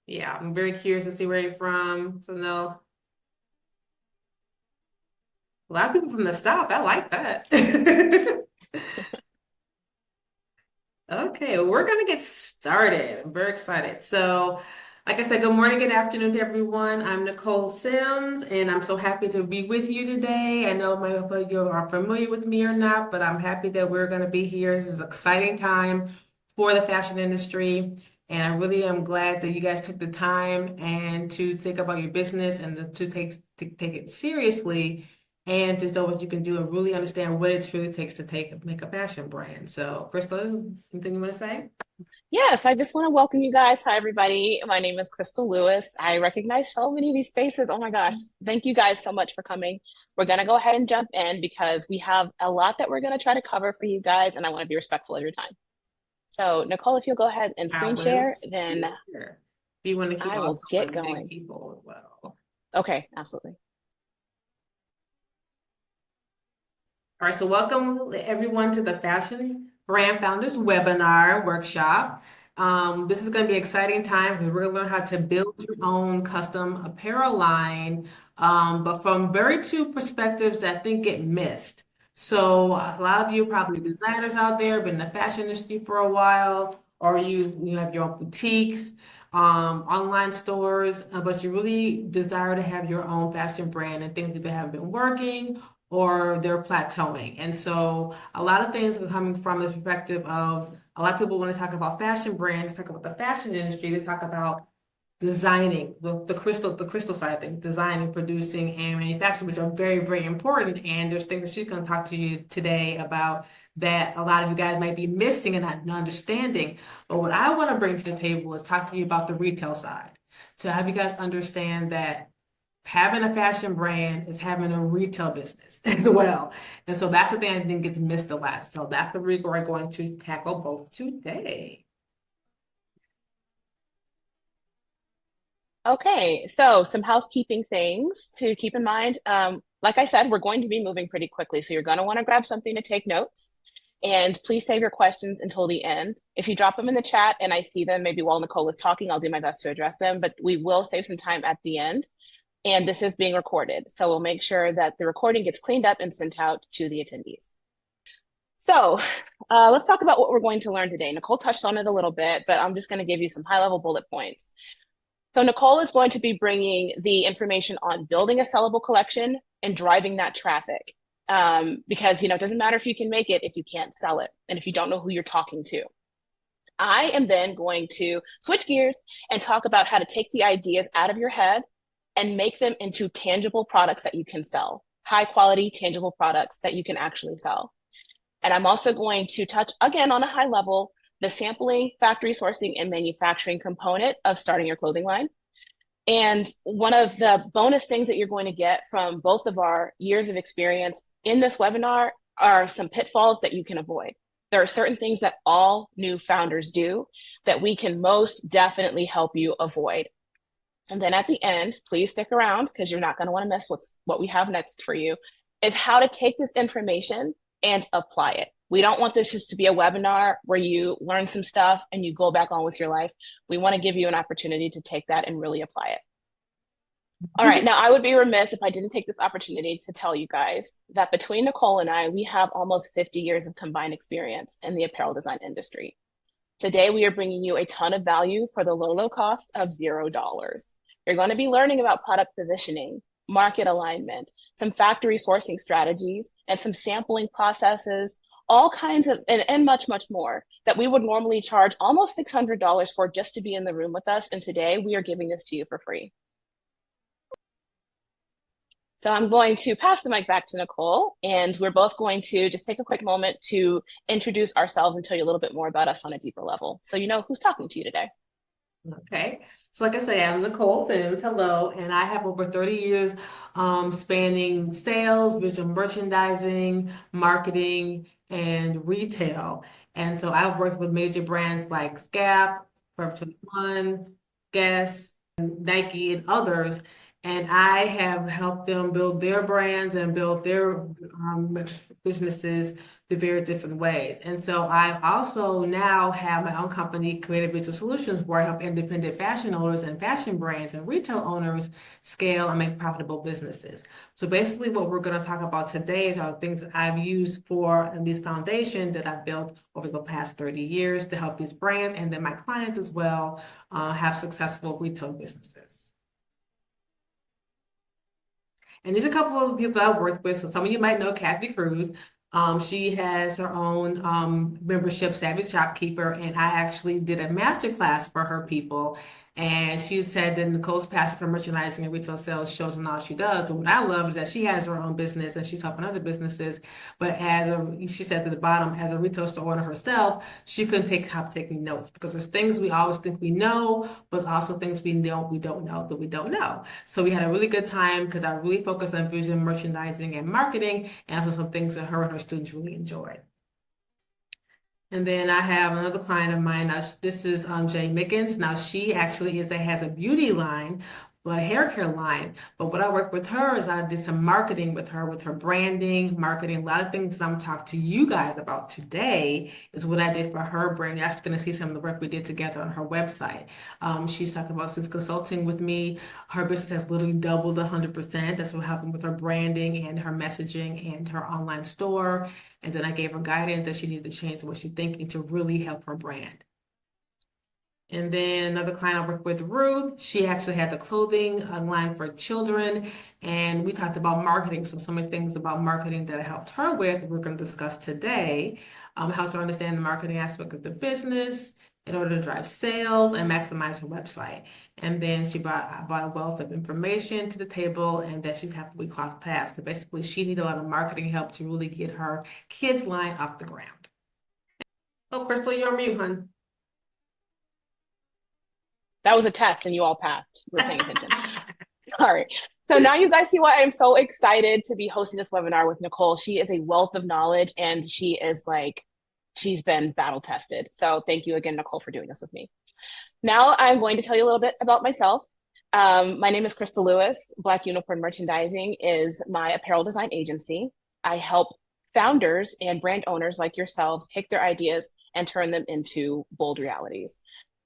Yeah, I'm very curious to see where you're from. So no, a lot of people from the South. I like that. Okay, well, we're gonna get started. I'm very excited. So, like I said, good morning, good afternoon to everyone. I'm Nicole Sims, and I'm so happy to be with you today. I know many of you are familiar with me or not, but I'm happy that we're gonna be here. This is an exciting time for the fashion industry, and I really am glad that you guys took the time and to think about your business and to take it seriously and to know what you can do and really understand what it truly takes to make a fashion brand. So, Crystal, anything you want to say? Yes, I just want to welcome you guys. Hi, everybody. My name is Crystal Lewis. I recognize so many of these faces. Oh my gosh. Thank you guys so much for coming. We're going to go ahead and jump in because we have a lot that we're going to try to cover for you guys, and I want to be respectful of your time. So, Nicole, if you'll go ahead and I screen share, was then here. You want to keep I will also get inviting going. people as well. Okay, absolutely. All right, so welcome everyone to the Fashion Brand Founders webinar workshop. This is going to be an exciting time because we're going to learn how to build your own custom apparel line, but from very two perspectives that I think get missed. So a lot of you are probably designers out there, been in the fashion industry for a while, or you have your own boutiques, online stores, but you really desire to have your own fashion brand and things that haven't been working or they're plateauing. And so a lot of things are coming from the perspective of a lot of people when they talk about fashion brands, talk about the fashion industry, they talk about designing the crystal side of things, designing, producing, and manufacturing, which are very, very important. And there's things that she's going to talk to you today about that a lot of you guys might be missing and not understanding. But what I want to bring to the table is talk to you about the retail side to have you guys understand that having a fashion brand is having a retail business as well. And so that's the thing I think gets missed a lot. So that's the reason we're going to tackle both today. Okay, so some housekeeping things to keep in mind. Like I said, we're going to be moving pretty quickly, so you're going to want to grab something to take notes. And please save your questions until the end. If you drop them in the chat and I see them, maybe while Nicole is talking, I'll do my best to address them, but we will save some time at the end. And this is being recorded, so we'll make sure that the recording gets cleaned up and sent out to the attendees. So let's talk about what we're going to learn today. Nicole touched on it a little bit, but I'm just going to give you some high-level bullet points. So Nicole is going to be bringing the information on building a sellable collection and driving that traffic. Because it doesn't matter if you can make it if you can't sell it and if you don't know who you're talking to. I am then going to switch gears and talk about how to take the ideas out of your head and make them into tangible products that you can sell, high quality, tangible products that you can actually sell. And I'm also going to touch again on a high level the sampling, factory sourcing, and manufacturing component of starting your clothing line. And one of the bonus things that you're going to get from both of our years of experience in this webinar are some pitfalls that you can avoid. There are certain things that all new founders do that we can most definitely help you avoid. And then at the end, please stick around because you're not going to want to miss what we have next for you, is how to take this information and apply it. We don't want this just to be a webinar where you learn some stuff and you go back on with your life. We want to give you an opportunity to take that and really apply it. All right, now I would be remiss if I didn't take this opportunity to tell you guys that between Nicole and I, we have almost 50 years of combined experience in the apparel design industry. Today, we are bringing you a ton of value for the low cost of $0. You're going to be learning about product positioning, market alignment, some factory sourcing strategies, and some sampling processes, all kinds of, and much, much more that we would normally charge almost $600 for just to be in the room with us. And today, we are giving this to you for free. So I'm going to pass the mic back to Nicole, and we're both going to just take a quick moment to introduce ourselves and tell you a little bit more about us on a deeper level. So you know who's talking to you today. Okay. So like I say, I'm Nicole Sims. Hello. And I have over 30 years spanning sales, visual merchandising, marketing, and retail. And so I've worked with major brands like Gap, Forever 21, Guess, Nike, and others. And I have helped them build their brands and build their businesses through very different ways. And so I also now have my own company, Creative Visual Solutions, where I help independent fashion owners and fashion brands and retail owners scale and make profitable businesses. So basically what we're going to talk about today are things that I've used for these foundations that I've built over the past 30 years to help these brands and then my clients as well have successful retail businesses. And there's a couple of people that I've worked with. So some of you might know Kathy Cruz. She has her own membership, Savvy Shopkeeper, and I actually did a master class for her people. And she said that Nicole's passion for merchandising and retail sales shows in all she does. And what I love is that she has her own business and she's helping other businesses. But she says at the bottom, as a retail store owner herself, she couldn't help taking notes because there's things we always think we know, but also things we don't know that we don't know. So we had a really good time because I really focused on vision, merchandising, and marketing, and also some things that her and her students really enjoyed. And then I have another client of mine. Now, this is Jay Mickens. Now, she actually has a beauty line, well, a hair care line. But what I worked with her is I did some marketing with her branding, marketing, a lot of things that I'm talking to you guys about today is what I did for her brand. You're actually going to see some of the work we did together on her website. She's talking about since consulting with me, her business has literally doubled 100%. That's what happened with her branding and her messaging and her online store. And then I gave her guidance that she needed to change what she's thinking to really help her brand. And then another client I work with, Ruth, she actually has a clothing line for children. And we talked about marketing. So some of the things about marketing that I helped her with, we're going to discuss today. Helped her understand the marketing aspect of the business in order to drive sales and maximize her website. And then she brought a wealth of information to the table and that she's happily crossed paths. So basically she needed a lot of marketing help to really get her kids line off the ground. Oh, Crystal, you're on mute, hon. That was a test and you all passed. You were paying attention. All right. So now you guys see why I'm so excited to be hosting this webinar with Nicole. She is a wealth of knowledge and she is like, she's been battle tested. So thank you again, Nicole, for doing this with me. Now I'm going to tell you a little bit about myself. My name is Crystal Lewis. Black Unicorn Merchandising is my apparel design agency. I help founders and brand owners like yourselves take their ideas and turn them into bold realities.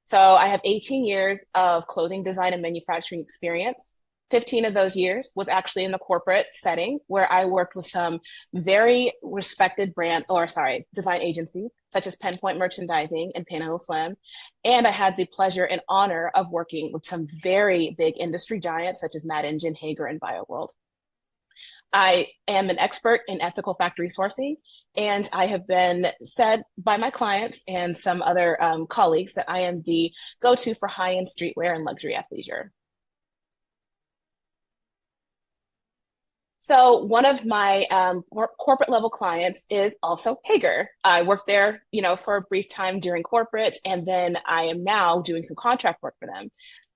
So I have 18 years of clothing design and manufacturing experience. 15 of those years was actually in the corporate setting where I worked with some very respected design agencies such as Pinpoint Merchandising and Panhandle Slim. And I had the pleasure and honor of working with some very big industry giants such as Mad Engine, Hager, and BioWorld. I am an expert in ethical factory sourcing, and I have been said by my clients and some other colleagues that I am the go-to for high-end streetwear and luxury athleisure. So one of my corporate level clients is also Hager. I worked there, for a brief time during corporate, and then I am now doing some contract work for them.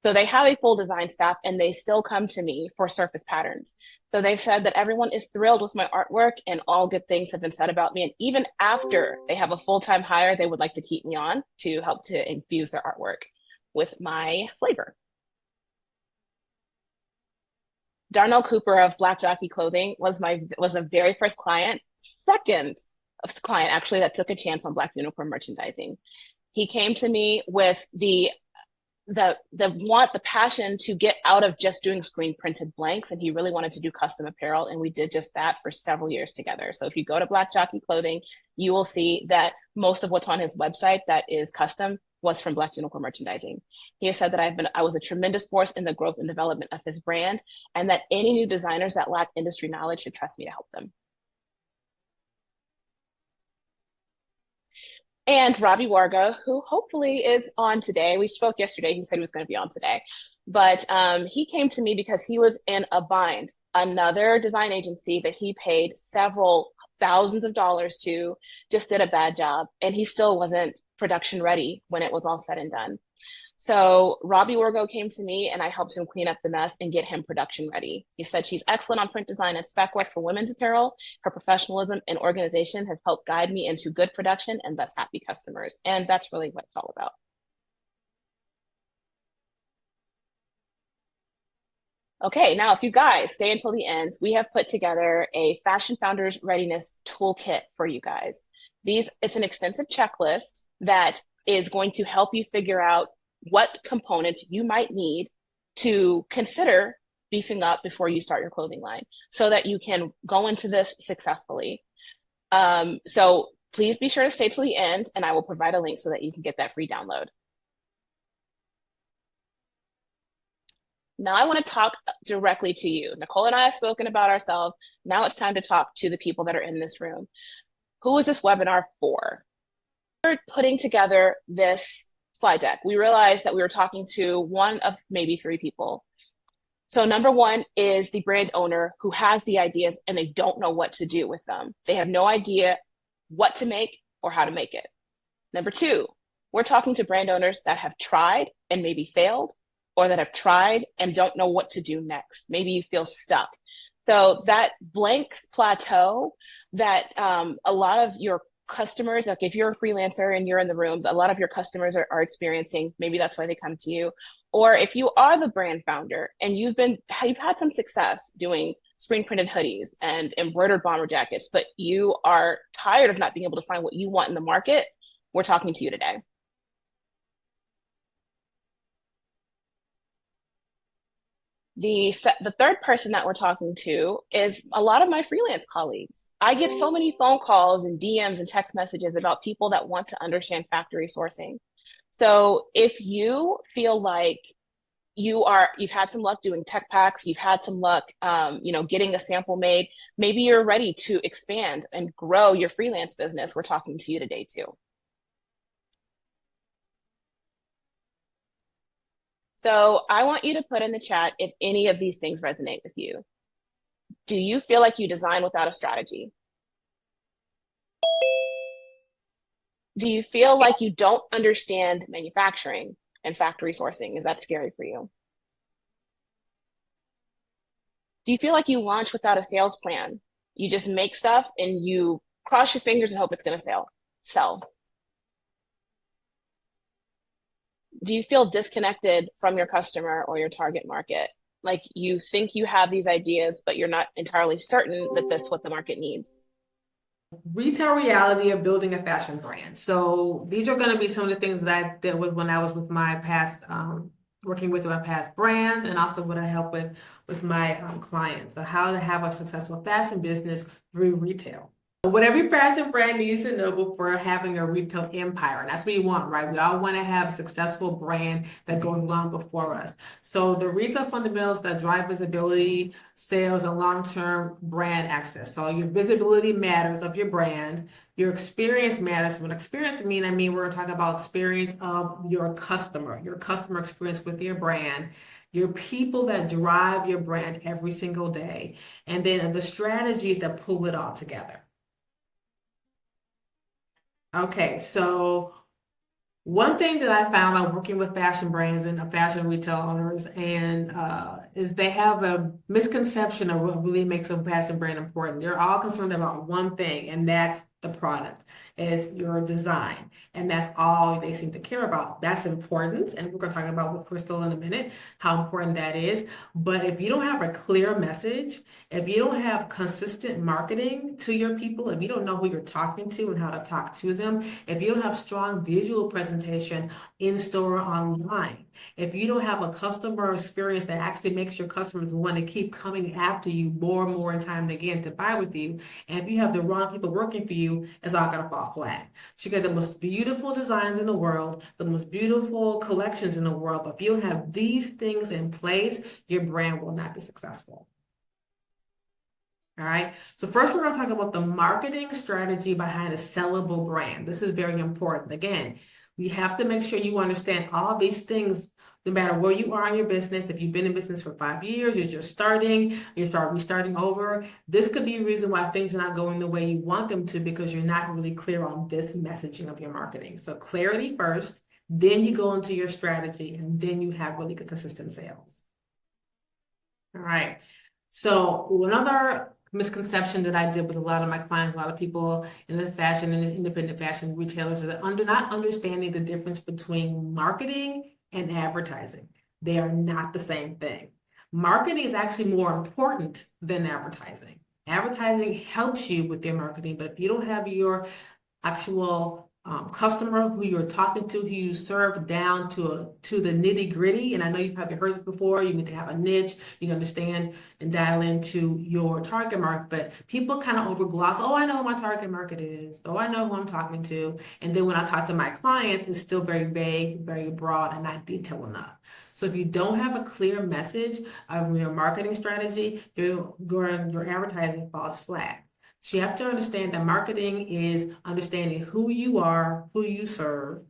So they have a full design staff and they still come to me for surface patterns. So they've said that everyone is thrilled with my artwork and all good things have been said about me. And even after they have a full-time hire, they would like to keep me on to help to infuse their artwork with my flavor. Darnell Cooper of Black Jockey Clothing was the very first second client actually that took a chance on Black Unicorn Merchandising. He came to me with the passion to get out of just doing screen printed blanks, and he really wanted to do custom apparel, and we did just that for several years together. So if you go to Black Jockey Clothing, you will see that most of what's on his website that is custom was from Black Unicorn Merchandising. He has said that I was a tremendous force in the growth and development of his brand, and that any new designers that lack industry knowledge should trust me to help them. And Robbie Wargo, who hopefully is on today. We spoke yesterday. He said he was going to be on today. But he came to me because he was in a bind. Another design agency that he paid several thousands of dollars to just did a bad job. And he still wasn't production ready when it was all said and done. So Robbie Wargo came to me and I helped him clean up the mess and get him production ready. He said she's excellent on print design and spec work for women's apparel. Her professionalism and organization has helped guide me into good production and thus happy customers. And that's really what it's all about. Okay, now if you guys stay until the end, we have put together a Fashion Founders Readiness Toolkit for you guys. It's an extensive checklist that is going to help you figure out what components you might need to consider beefing up before you start your clothing line so that you can go into this successfully. So please be sure to stay till the end, and I will provide a link so that you can get that free download. Now I want to talk directly to you. Nicole and I have spoken about ourselves. Now it's time to talk to the people that are in this room. Who is this webinar for? We're putting together this slide deck. We realized that we were talking to one of maybe three people. So number one is the brand owner who has the ideas and they don't know what to do with them. They have no idea what to make or how to make it. Number two, we're talking to brand owners that have tried and maybe failed, or that have tried and don't know what to do next. Maybe you feel stuck. So that blank plateau that a lot of your customers, like if you're a freelancer and you're in the room, a lot of your customers are experiencing, maybe that's why they come to you. Or if you are the brand founder and you've had some success doing screen printed hoodies and embroidered bomber jackets, but you are tired of not being able to find what you want in the market, we're talking to you today. The third person that we're talking to is a lot of my freelance colleagues. I get so many phone calls and DMs and text messages about people that want to understand factory sourcing. So if you feel like you've had some luck doing tech packs, you've had some luck, getting a sample made, maybe you're ready to expand and grow your freelance business, we're talking to you today too. So I want you to put in the chat if any of these things resonate with you. Do you feel like you design without a strategy? Do you feel like you don't understand manufacturing and factory sourcing? Is that scary for you? Do you feel like you launch without a sales plan? You just make stuff and you cross your fingers and hope it's going to sell. Do you feel disconnected from your customer or your target market? Like you think you have these ideas, but you're not entirely certain that this is what the market needs. Retail reality of building a fashion brand. So these are going to be some of the things that I did with when I was with my past, working with my past brands, and also what I help with my clients. So how to have a successful fashion business through retail. What every fashion brand needs to know before having a retail empire. And that's what you want, right? We all want to have a successful brand that goes long before us. So the retail fundamentals that drive visibility, sales, and long-term brand access. So your visibility matters of your brand. Your experience matters. What experience I mean, we're talking about experience of your customer experience with your brand, your people that drive your brand every single day, and then the strategies that pull it all together. Okay, so one thing that I found by working with fashion brands and fashion retail owners and is they have a misconception of what really makes a fashion brand important. They're all concerned about one thing, and that's the product, is your design. And that's all they seem to care about. That's important, and we're going to talk about with Crystal in a minute how important that is. But if you don't have a clear message, if you don't have consistent marketing to your people, if you don't know who you're talking to and how to talk to them, if you don't have strong visual presentation in store or online, if you don't have a customer experience that actually makes your customers want to keep coming after you more and more and time and again to buy with you, and if you have the wrong people working for you, it's all going to fall flat. So you get the most beautiful designs in the world, the most beautiful collections in the world, but if you don't have these things in place, your brand will not be successful. All right. So first, we're going to talk about the marketing strategy behind a sellable brand. This is very important. Again, we have to make sure you understand all these things, no matter where you are in your business. If you've been in business for 5 years, you're just starting, restarting over. This could be a reason why things are not going the way you want them to, because you're not really clear on this messaging of your marketing. So clarity first, then you go into your strategy, and then you have really good consistent sales. All right. So another misconception that I did with a lot of my clients, a lot of people in the fashion and independent fashion retailers, is that not understanding the difference between marketing and advertising. They are not the same thing. Marketing is actually more important than advertising. Advertising helps you with your marketing, but if you don't have your actual customer who you're talking to, who you serve down to the nitty gritty. And I know you probably heard this before. You need to have a niche. You can understand and dial into your target market. But people kind of overgloss. Oh, I know who my target market is. Oh, I know who I'm talking to. And then when I talk to my clients, it's still very vague, very broad, and not detailed enough. So if you don't have a clear message of your marketing strategy, your advertising falls flat. So you have to understand that marketing is understanding who you are, who you serve,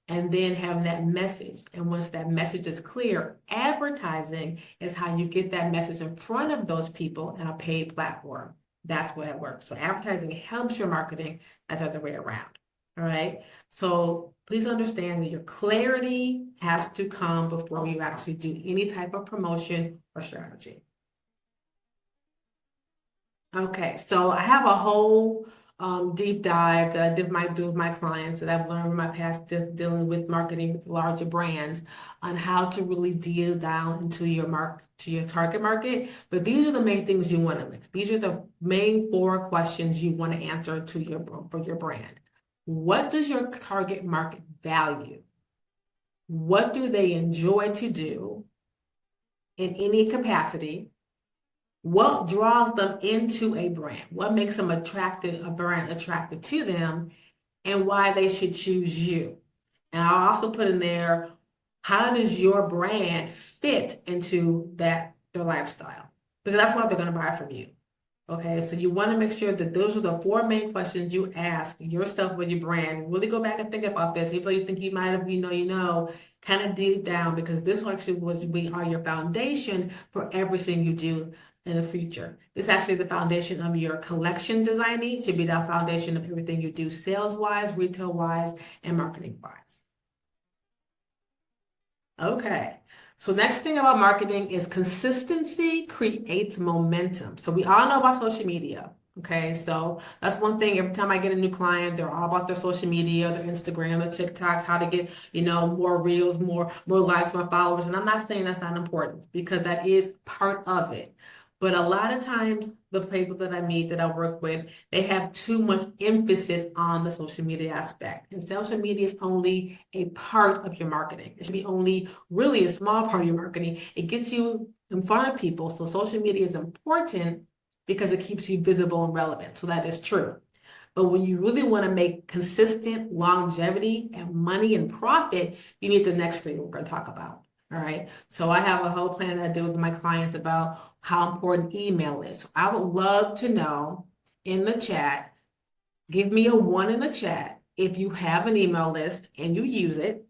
and then having that message. And once that message is clear, advertising is how you get that message in front of those people in a paid platform. That's what it works. So advertising helps your marketing as the other way around. All right. So please understand that your clarity has to come before you actually do any type of promotion or strategy. Okay, so I have a whole deep dive that I might do with my clients that I've learned in my past dealing with marketing with larger brands on how to really deal down into your target market. But these are the main things you want to make. These are the main four questions you want to answer for your brand. What does your target market value? What do they enjoy to do in any capacity? What draws them into a brand? What makes them attractive, a brand attractive to them, and why they should choose you? And I'll also put in there, how does your brand fit into their lifestyle? Because that's what they're going to buy from you. Okay, so you want to make sure that those are the four main questions you ask yourself with your brand. Really go back and think about this. Even though you think you might have, kind of deep down, because this actually are your foundation for everything you do in the future. This is actually the foundation of your collection designing, should be the foundation of everything you do sales-wise, retail-wise, and marketing-wise. Okay. So next thing about marketing is consistency creates momentum. So we all know about social media. Okay, so that's one thing. Every time I get a new client, they're all about their social media, their Instagram, their TikToks, how to get, more reels, more likes, more followers. And I'm not saying that's not important because that is part of it. But a lot of times, the people that I meet, that I work with, they have too much emphasis on the social media aspect. And social media is only a part of your marketing. It should be only really a small part of your marketing. It gets you in front of people. So social media is important because it keeps you visible and relevant. So that is true. But when you really want to make consistent longevity and money and profit, you need the next thing we're going to talk about. All right. So I have a whole plan I do with my clients about how important email is. So I would love to know in the chat, give me a 1 in the chat if you have an email list and you use it,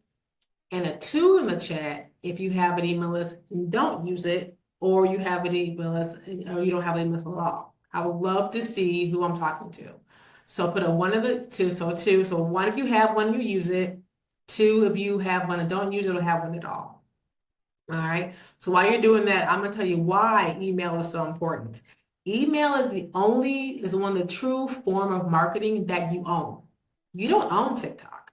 and a 2 in the chat if you have an email list and don't use it, or you have an email list or you don't have an email list at all. I would love to see who I'm talking to. So put a 1 in the 2, so a 2. So 1 if you have one, you use it. 2 if you have one and don't use it or have one at all. All right. So while you're doing that, I'm going to tell you why email is so important. Email is one of the true form of marketing that you own. You don't own TikTok.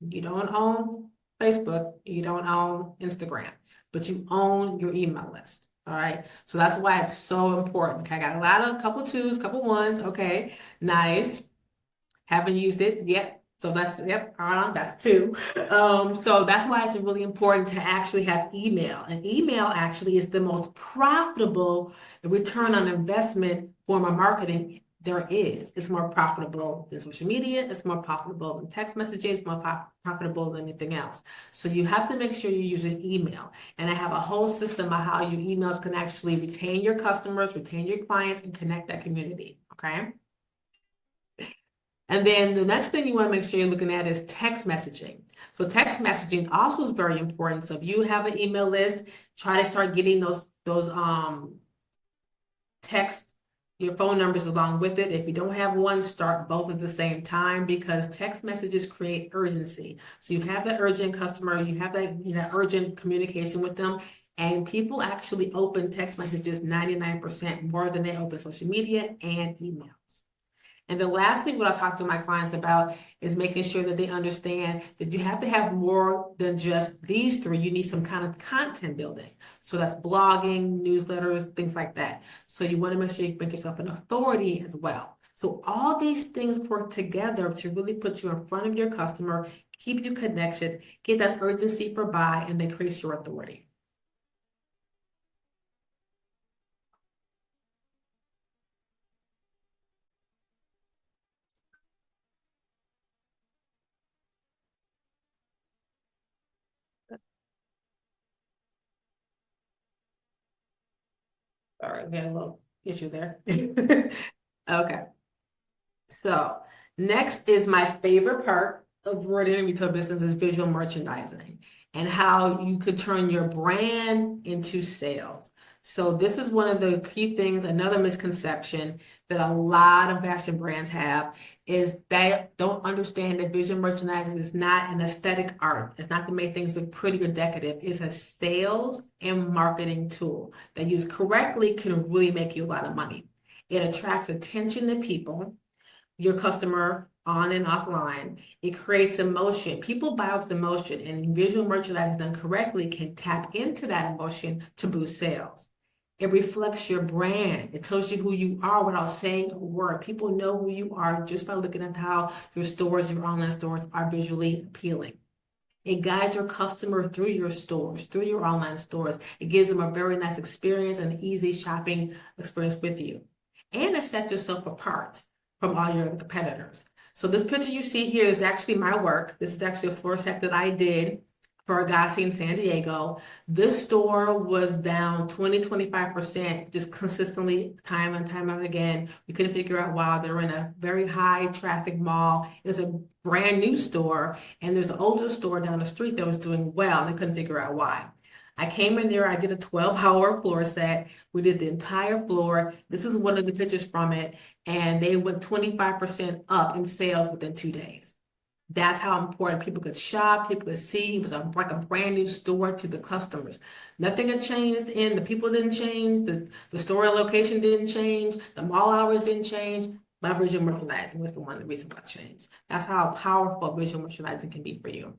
You don't own Facebook. You don't own Instagram, but you own your email list. All right. So that's why it's so important. Okay. I got a couple twos, couple ones. Okay. Nice. Haven't used it yet. So that's 2. So that's why it's really important to actually have email. And email actually is the most profitable return on investment form of marketing there is. It's more profitable than social media. It's more profitable than text messaging. It's more profitable than anything else. So you have to make sure you're using email. And I have a whole system of how your emails can actually retain your customers, retain your clients, and connect that community. Okay. And then the next thing you want to make sure you're looking at is text messaging. So text messaging also is very important. So if you have an email list, try to start getting those text your phone numbers along with it. If you don't have one, start both at the same time because text messages create urgency. So you have that urgent customer, you have that urgent communication with them, and people actually open text messages 99% more than they open social media and emails. And then lastly, what I talk to my clients about is making sure that they understand that you have to have more than just these three. You need some kind of content building. So that's blogging, newsletters, things like that. So you want to make sure you make yourself an authority as well. So all these things work together to really put you in front of your customer, keep you connected, get that urgency for buy, and then increase your authority. All right, we had a little issue there. Okay. So next is my favorite part of running a retail business is visual merchandising and how you could turn your brand into sales. So this is one of the key things, another misconception that a lot of fashion brands have is they don't understand that visual merchandising is not an aesthetic art. It's not to make things look pretty or decorative. It's a sales and marketing tool that used correctly can really make you a lot of money. It attracts attention to people, your customer on and offline. It creates emotion. People buy with emotion, and visual merchandising done correctly can tap into that emotion to boost sales. It reflects your brand. It tells you who you are without saying a word. People know who you are just by looking at how your stores, your online stores are visually appealing. It guides your customer through your stores, through your online stores. It gives them a very nice experience and easy shopping experience with you. And it sets yourself apart from all your other competitors. So this picture you see here is actually my work. This is actually a floor set that I did for Agassi in San Diego. This store was down 20-25% just consistently time and time and again. We couldn't figure out why. They're in a very high traffic mall. It's a brand new store, and there's an older store down the street that was doing well, and they couldn't figure out why. I came in there, I did a 12-hour floor set. We did the entire floor. This is one of the pictures from it, and they went 25% up in sales within 2 days. That's how important people could shop, people could see. It was like a brand new store to the customers. Nothing had changed in, the people didn't change, the store location didn't change, the mall hours didn't change. My visual merchandising was the reason why it changed. That's how powerful visual merchandising can be for you.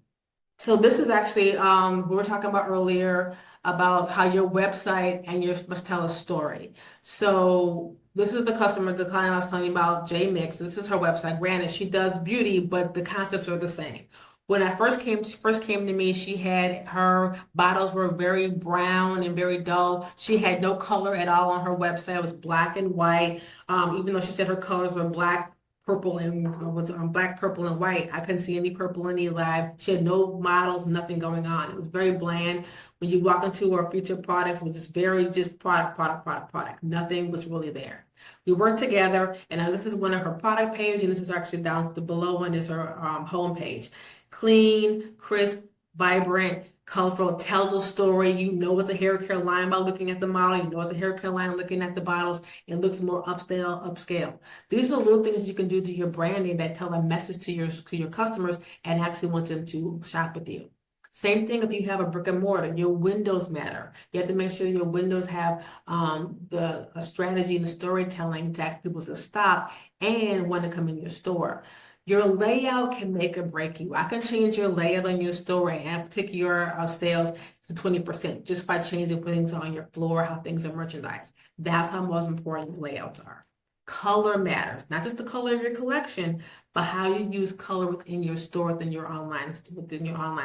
So this is actually, we were talking about earlier about how your website and your must tell a story. So this is the customer, the client I was telling you about, J Mix. This is her website. Granted, she does beauty, but the concepts are the same. When I she first came to me, she had her bottles were very brown and very dull. She had no color at all on her website. It was black and white. Even though she said her colors were black, purple and was black, purple, and white. I couldn't see any purple in the live. She had no models, nothing going on. It was very bland. When you walk into our featured products, it was just very just product, product, product, product. Nothing was really there. We worked together, and now this is one of her product page, and this is actually down the below one is her home page. Clean, crisp, vibrant, colorful, tells a story. You know it's a hair care line by looking at the model. You know it's a hair care line looking at the bottles. It looks more upscale. These are little things you can do to your branding that tell a message to your customers and actually want them to shop with you. Same thing if you have a brick and mortar, your windows matter. You have to make sure your windows have a strategy and the storytelling to ask people to stop and want to come in your store. Your layout can make or break you. I can change your layout on your store and take your sales to 20% just by changing things on your floor, how things are merchandised. That's how most important layouts are. Color matters, not just the color of your collection, but how you use color within your store, within your online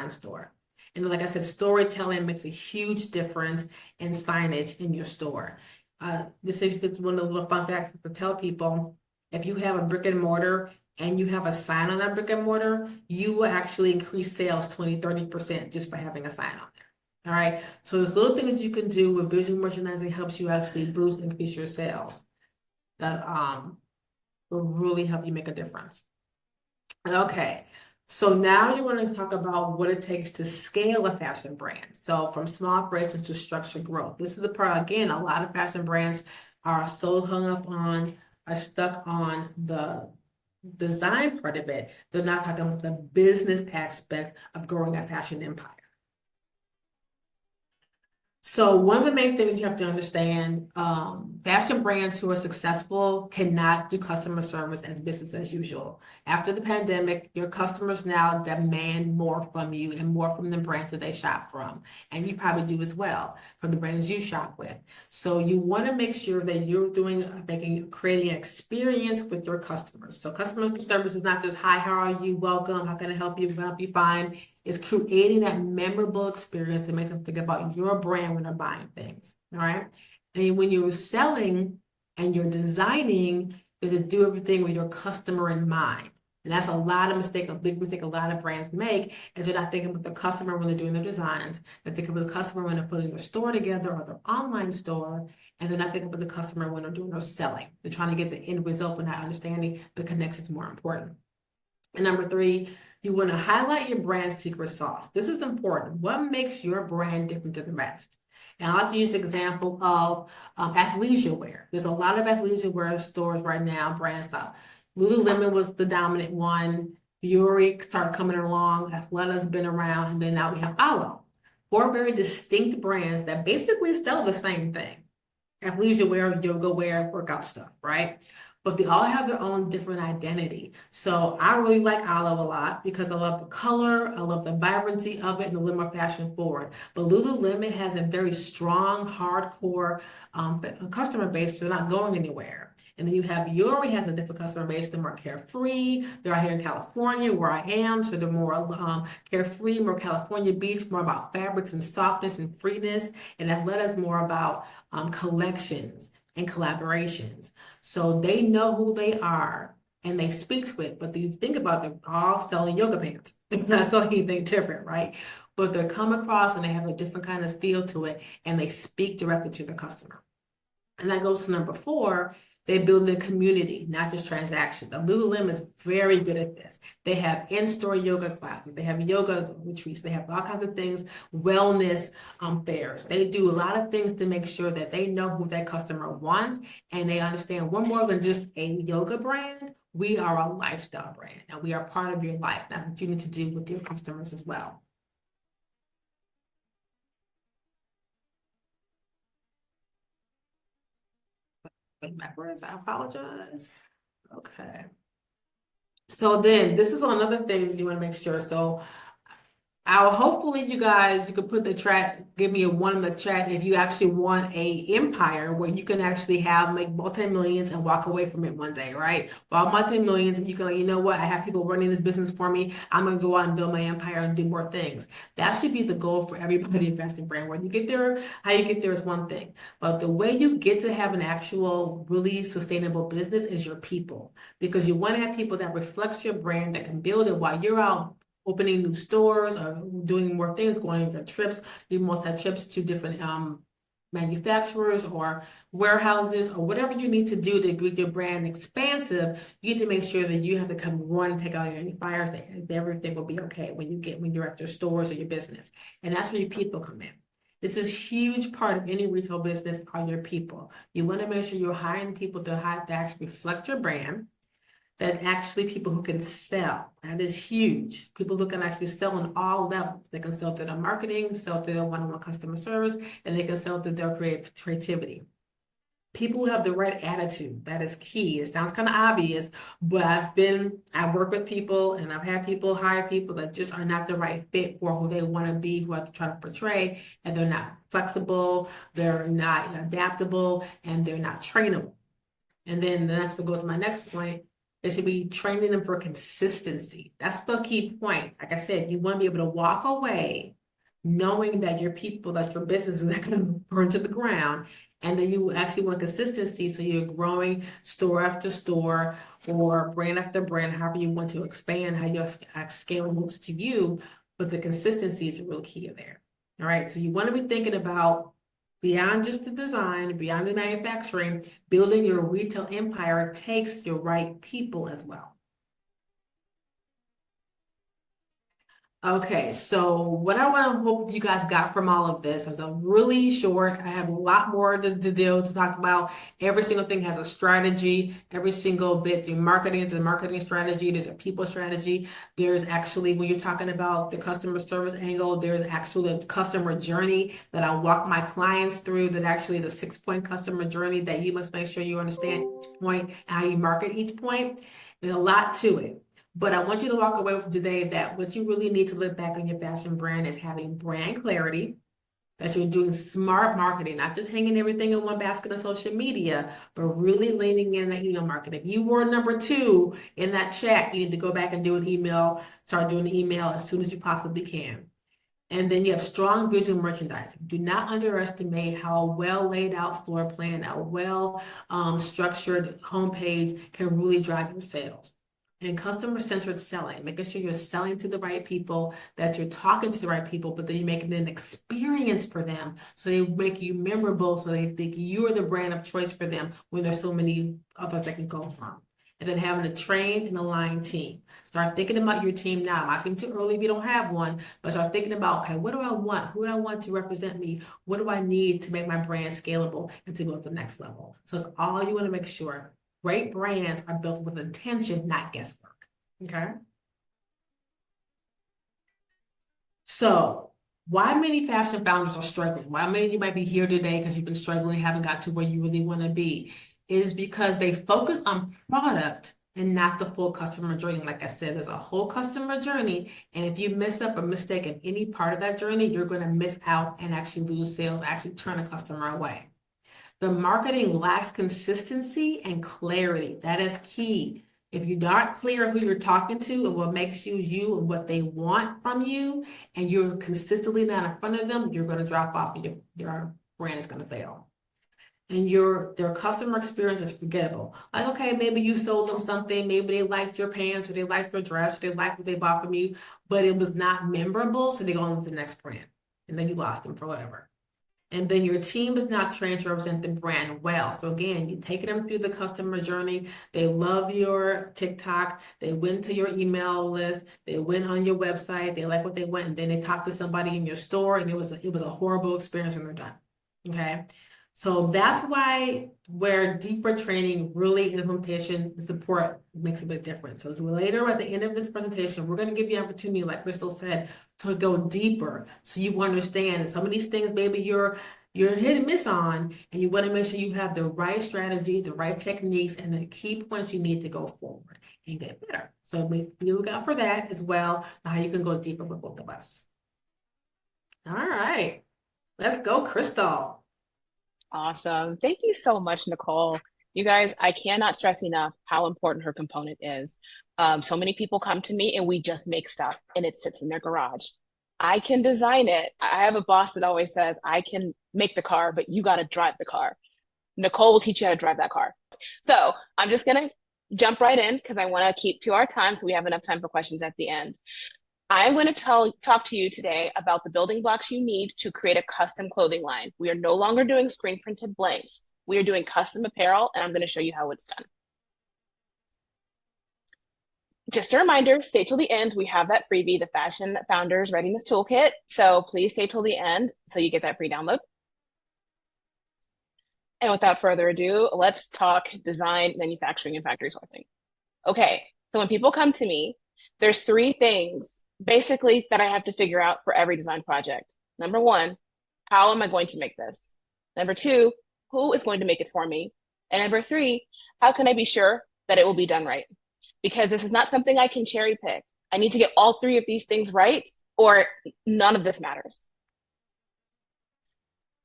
store. And like I said, storytelling makes a huge difference in signage in your store. This is one of the little fun facts to tell people. If you have a brick and mortar and you have a sign on that brick and mortar, you will actually increase sales 20-30% just by having a sign on there. All right. So there's little things you can do with visual merchandising helps you actually boost, increase your sales. That will really help you make a difference. Okay. So now you want to talk about what it takes to scale a fashion brand. So from small operations to structured growth. This is a part, again, a lot of fashion brands are so hung up on, are stuck on the design part of it. They're not talking about the business aspect of growing a fashion empire. So one of the main things you have to understand, fashion brands who are successful cannot do customer service as business as usual. After the pandemic, your customers now demand more from you and more from the brands that they shop from. And you probably do as well from the brands you shop with. So you want to make sure that you're creating an experience with your customers. So customer service is not just, hi, how are you? Welcome. How can I help you? Can I help you find? Is creating that memorable experience that makes them think about your brand when they're buying things. All right. And when you're selling and you're designing, is to do everything with your customer in mind. And that's a big mistake a lot of brands make is they're not thinking about the customer when they're doing their designs. They're thinking about the customer when they're putting their store together or their online store. And they're not thinking about the customer when they're doing their selling. They're trying to get the end result, but not understanding the connection is more important. And number three, you want to highlight your brand's secret sauce. This is important. What makes your brand different than the rest? And I like to use the example of athleisure wear. There's a lot of athleisure wear stores right now, brand style. Lululemon was the dominant one. Vuori started coming along. Athleta's been around. And then now we have Alo. Four very distinct brands that basically sell the same thing. Athleisure wear, yoga wear, workout stuff, right? But they all have their own different identity. So I really like Olive a lot because I love the color, I love the vibrancy of it, and a little more fashion forward. But Lululemon has a very strong, hardcore customer base, so they're not going anywhere. And then you have Yuri has a different customer base. They're more carefree. They're out here in California where I am, so they're more carefree, more California beach, more about fabrics and softness and freeness. And Athleta is more about collections and collaborations. So they know who they are and they speak to it. But you think about them all selling yoga pants. It's not selling anything different, right? But they come across and they have a different kind of feel to it and they speak directly to the customer. And that goes to number four. They build a community, not just transactions. Lululemon is very good at this. They have in-store yoga classes. They have yoga retreats. They have all kinds of things, wellness fairs. They do a lot of things to make sure that they know who that customer wants and they understand we're more than just a yoga brand. We are a lifestyle brand and we are part of your life. That's what you need to do with your customers as well. Backwards, I apologize. Okay. So then this is another thing that you want to make sure. So I'll hopefully you could put the chat, give me a one in the chat if you actually want a empire where you can actually have make multi-millions and walk away from it one day, right? Well, multi-millions and you can, you know what, I have people running this business for me. I'm gonna go out and build my empire and do more things. That should be the goal for everybody investing brand. When you get there, how you get there is one thing. But the way you get to have an actual really sustainable business is your people. Because you want to have people that reflects your brand that can build it while you're out opening new stores or doing more things, going on trips. You must have trips to different manufacturers or warehouses or whatever you need to do to get your brand expansive. You need to make sure that you have to come run and take out any fires, that everything will be okay when you're at your stores or your business. And that's where your people come in. This is a huge part of any retail business are your people. You want to make sure you're hiring people to actually reflect your brand, that actually people who can sell. That is huge. People who can actually sell on all levels. They can sell through their marketing, sell through their one-on-one customer service, and they can sell through their creativity. People who have the right attitude, that is key. It sounds kind of obvious, but I've worked with people and I've had people hire people that just are not the right fit for who they want to be, who have to try to portray, and they're not flexible, they're not adaptable, and they're not trainable. And then the next goes to my next point. They should be training them for consistency. That's the key point. Like I said, you want to be able to walk away knowing that your people, that your business is not going to burn to the ground. And then you actually want consistency. So you're growing store after store or brand after brand, however you want to expand, how your scale looks to you. But the consistency is the real key there. All right. So you want to be thinking about beyond just the design, beyond the manufacturing, building your retail empire takes your right people as well. Okay, so what I want to hope you guys got from all of this is a really short. I have a lot more to do to talk about. Every single thing has a strategy. Every single bit, your marketing is a marketing strategy. There's a people strategy. There's actually, when you're talking about the customer service angle, there's actually a customer journey that I walk my clients through that actually is a 6-point customer journey that you must make sure you understand each point and how you market each point. There's a lot to it. But I want you to walk away from today that what you really need to look back on your fashion brand is having brand clarity, that you're doing smart marketing, not just hanging everything in one basket of social media, but really leaning in that email marketing. If you were number two in that chat, you need to go back and do an email, start doing email as soon as you possibly can. And then you have strong visual merchandising. Do not underestimate how well laid out floor plan, how well structured homepage can really drive your sales. And customer-centered selling, making sure you're selling to the right people, that you're talking to the right people, but then you're making an experience for them. So they make you memorable, so they think you're the brand of choice for them when there's so many others they can go from. And then having a trained and aligned team. Start thinking about your team now. It might seem too early if you don't have one, but start thinking about, okay, what do I want? Who do I want to represent me? What do I need to make my brand scalable and to go to the next level? So it's all you want to make sure. Great brands are built with intention, not guesswork. Okay. So, why many fashion founders are struggling? Why many of you might be here today because you've been struggling, haven't got to where you really want to be, is because they focus on product and not the full customer journey. Like I said, there's a whole customer journey, and if you mess up or mistake in any part of that journey, you're going to miss out and actually lose sales, actually turn a customer away. The marketing lacks consistency and clarity. That is key. If you're not clear who you're talking to and what makes you you and what they want from you, and you're consistently not in front of them, you're going to drop off and your brand is going to fail. And their customer experience is forgettable. Like, okay, maybe you sold them something, maybe they liked your pants or they liked your dress or they liked what they bought from you, but it was not memorable, so they go on to the next brand. And then you lost them forever. And then your team is not trained to represent the brand well. So again, you take them through the customer journey. They love your TikTok. They went to your email list. They went on your website. They like what they went, and then they talked to somebody in your store, and it was a horrible experience, and they're done. Okay. So that's why where deeper training, really implementation support makes a big difference. So later at the end of this presentation, we're going to give you an opportunity, like Crystal said, to go deeper so you understand that some of these things maybe you're hit and miss on, and you want to make sure you have the right strategy, the right techniques, and the key points you need to go forward and get better. So be look out for that as well, how you can go deeper with both of us. All right, let's go, Crystal. Awesome. Thank you so much, Nicole. You guys, I cannot stress enough how important her component is. So many people come to me and we just make stuff and it sits in their garage. I can design it. I have a boss that always says, I can make the car, but you got to drive the car. Nicole will teach you how to drive that car. So I'm just going to jump right in because I want to keep to our time so we have enough time for questions at the end. I'm going to talk to you today about the building blocks you need to create a custom clothing line. We are no longer doing screen printed blanks. We are doing custom apparel, and I'm going to show you how it's done. Just a reminder, stay till the end. We have that freebie, the Fashion Founders Readiness Toolkit. So please stay till the end so you get that free download. And without further ado, let's talk design, manufacturing, and factory sourcing. Okay, so when people come to me, there's three things basically that I have to figure out for every design project. Number one, how am I going to make this? Number two, who is going to make it for me? And number three, how can I be sure that it will be done right? Because this is not something I can cherry pick. I need to get all three of these things right, or none of this matters.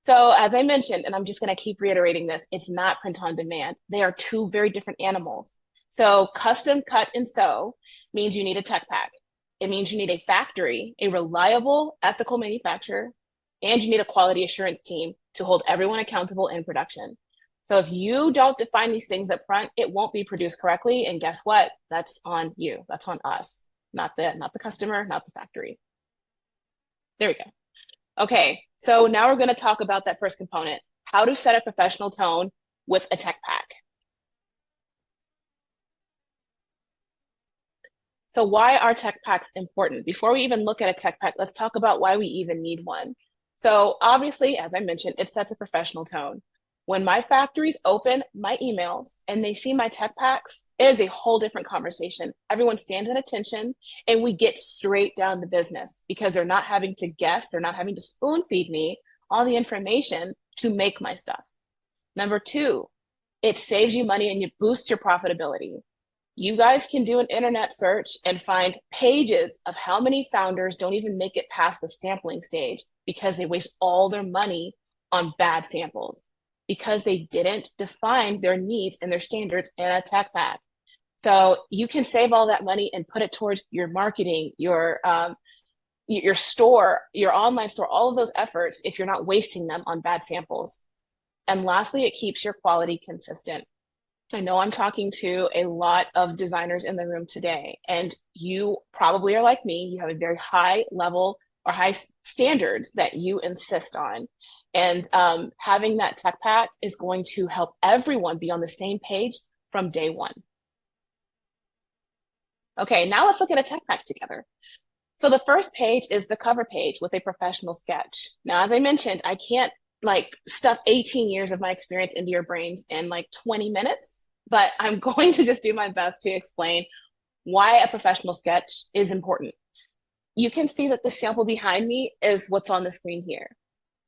So, as I mentioned, and I'm just going to keep reiterating this, it's not print on demand. They are two very different animals. So, custom cut and sew means you need a tech pack. It means you need a factory, a reliable, ethical manufacturer, and you need a quality assurance team to hold everyone accountable in production. So if you don't define these things up front, it won't be produced correctly. And guess what? That's on you. That's on us, not the customer, not the factory. There we go. Okay, so now we're going to talk about that first component, how to set a professional tone with a tech pack. So why are tech packs important? Before we even look at a tech pack, let's talk about why we even need one. So obviously, as I mentioned, it sets a professional tone. When my factories open my emails and they see my tech packs, it is a whole different conversation. Everyone stands at attention and we get straight down to business because they're not having to guess, they're not having to spoon feed me all the information to make my stuff. Number two, it saves you money and it boosts your profitability. You guys can do an internet search and find pages of how many founders don't even make it past the sampling stage because they waste all their money on bad samples because they didn't define their needs and their standards in a tech pack. So you can save all that money and put it towards your marketing, your store, your online store, all of those efforts if you're not wasting them on bad samples. And lastly, it keeps your quality consistent. I know I'm talking to a lot of designers in the room today, and you probably are like me. You have a very high level or high standards that you insist on. And having that tech pack is going to help everyone be on the same page from day one. Okay, now let's look at a tech pack together. So the first page is the cover page with a professional sketch. Now, as I mentioned, I can't like stuff 18 years of my experience into your brains in like 20 minutes, but I'm going to just do my best to explain why a professional sketch is important. You can see that the sample behind me is what's on the screen here.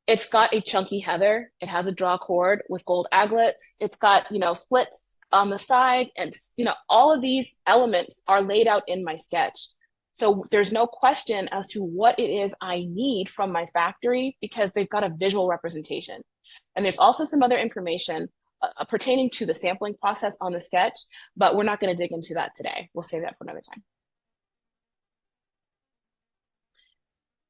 It's got a chunky heather. It has a draw cord with gold aglets. It's got, splits on the side. And, all of these elements are laid out in my sketch. So there's no question as to what it is I need from my factory because they've got a visual representation. And there's also some other information pertaining to the sampling process on the sketch, but we're not going to dig into that today. We'll save that for another time.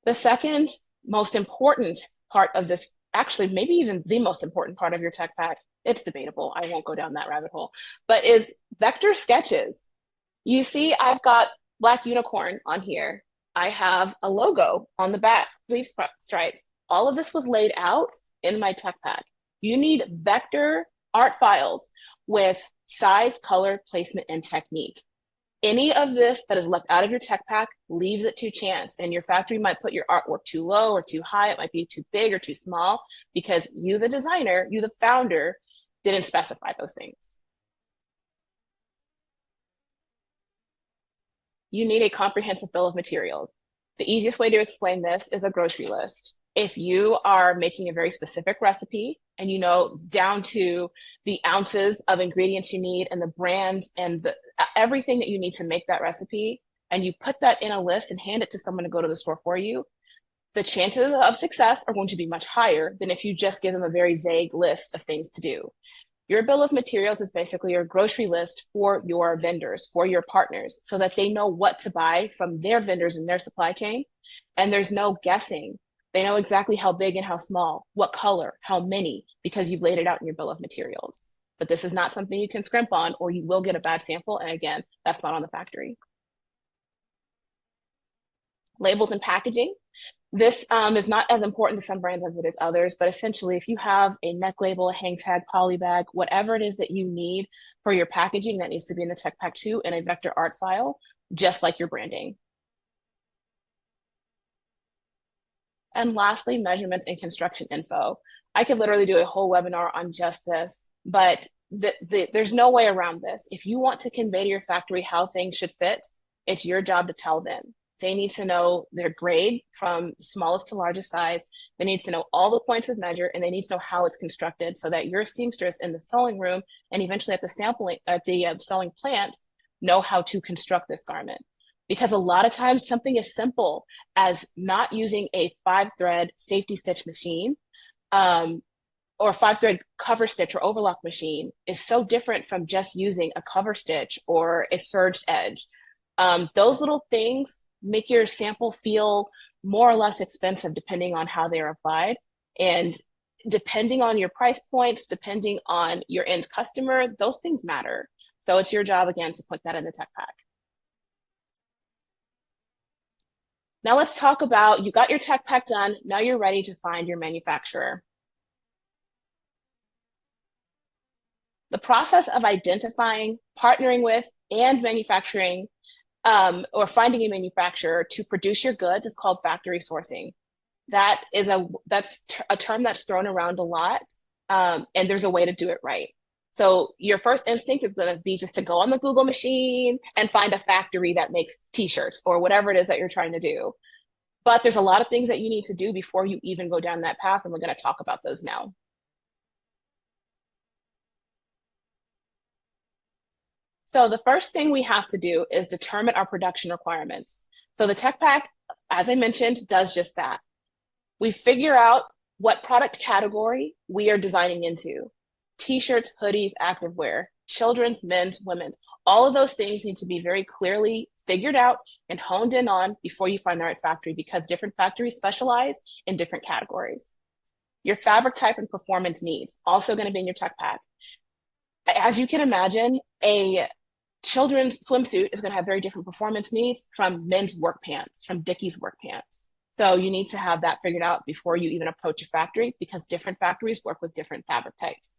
The second most important part of this, actually, maybe even the most important part of your tech pack, it's debatable. I won't go down that rabbit hole, but is vector sketches. You see, I've got Black Unicorn on here. I have a logo on the back, sleeve stripes. All of this was laid out in my tech pack. You need vector art files with size, color, placement, and technique. Any of this that is left out of your tech pack leaves it to chance, and your factory might put your artwork too low or too high. It might be too big or too small because you, the designer, you, the founder, didn't specify those things. You need a comprehensive bill of materials. The easiest way to explain this is a grocery list. If you are making a very specific recipe and you know down to the ounces of ingredients you need and the brands and everything that you need to make that recipe, and you put that in a list and hand it to someone to go to the store for you, the chances of success are going to be much higher than if you just give them a very vague list of things to do. Your bill of materials is basically your grocery list for your vendors, for your partners, so that they know what to buy from their vendors in their supply chain. And there's no guessing. They know exactly how big and how small, what color, how many, because you've laid it out in your bill of materials. But this is not something you can scrimp on, or you will get a bad sample. And again, that's not on the factory. Labels and packaging. This is not as important to some brands as it is others, but essentially if you have a neck label, a hang tag, poly bag, whatever it is that you need for your packaging, that needs to be in the tech pack too in a vector art file, just like your branding. And lastly, measurements and construction info. I could literally do a whole webinar on just this, but there's no way around this. If you want to convey to your factory how things should fit, it's your job to tell them. They need to know their grade from smallest to largest size. They need to know all the points of measure, and they need to know how it's constructed so that your seamstress in the sewing room and eventually at the sewing plant know how to construct this garment. Because a lot of times something as simple as not using a 5-thread safety stitch machine or 5-thread cover stitch or overlock machine is so different from just using a cover stitch or a serged edge. Those little things make your sample feel more or less expensive depending on how they're applied. And depending on your price points, depending on your end customer, those things matter. So it's your job, again, to put that in the tech pack. Now let's talk about, you got your tech pack done, now you're ready to find your manufacturer. The process of identifying, partnering with, and manufacturing or finding a manufacturer to produce your goods is called factory sourcing. That's a term that's thrown around a lot, and there's a way to do it right. So your first instinct is going to be just to go on the Google machine and find a factory that makes t-shirts or whatever it is that you're trying to do. But there's a lot of things that you need to do before you even go down that path, and we're going to talk about those now. So the first thing we have to do is determine our production requirements. So the tech pack, as I mentioned, does just that. We figure out what product category we are designing into. T-shirts, hoodies, activewear, children's, men's, women's. All of those things need to be very clearly figured out and honed in on before you find the right factory, because different factories specialize in different categories. Your fabric type and performance needs, also going to be in your tech pack. As you can imagine, a children's swimsuit is going to have very different performance needs from men's work pants, from Dickies work pants. So you need to have that figured out before you even approach a factory, because different factories work with different fabric types.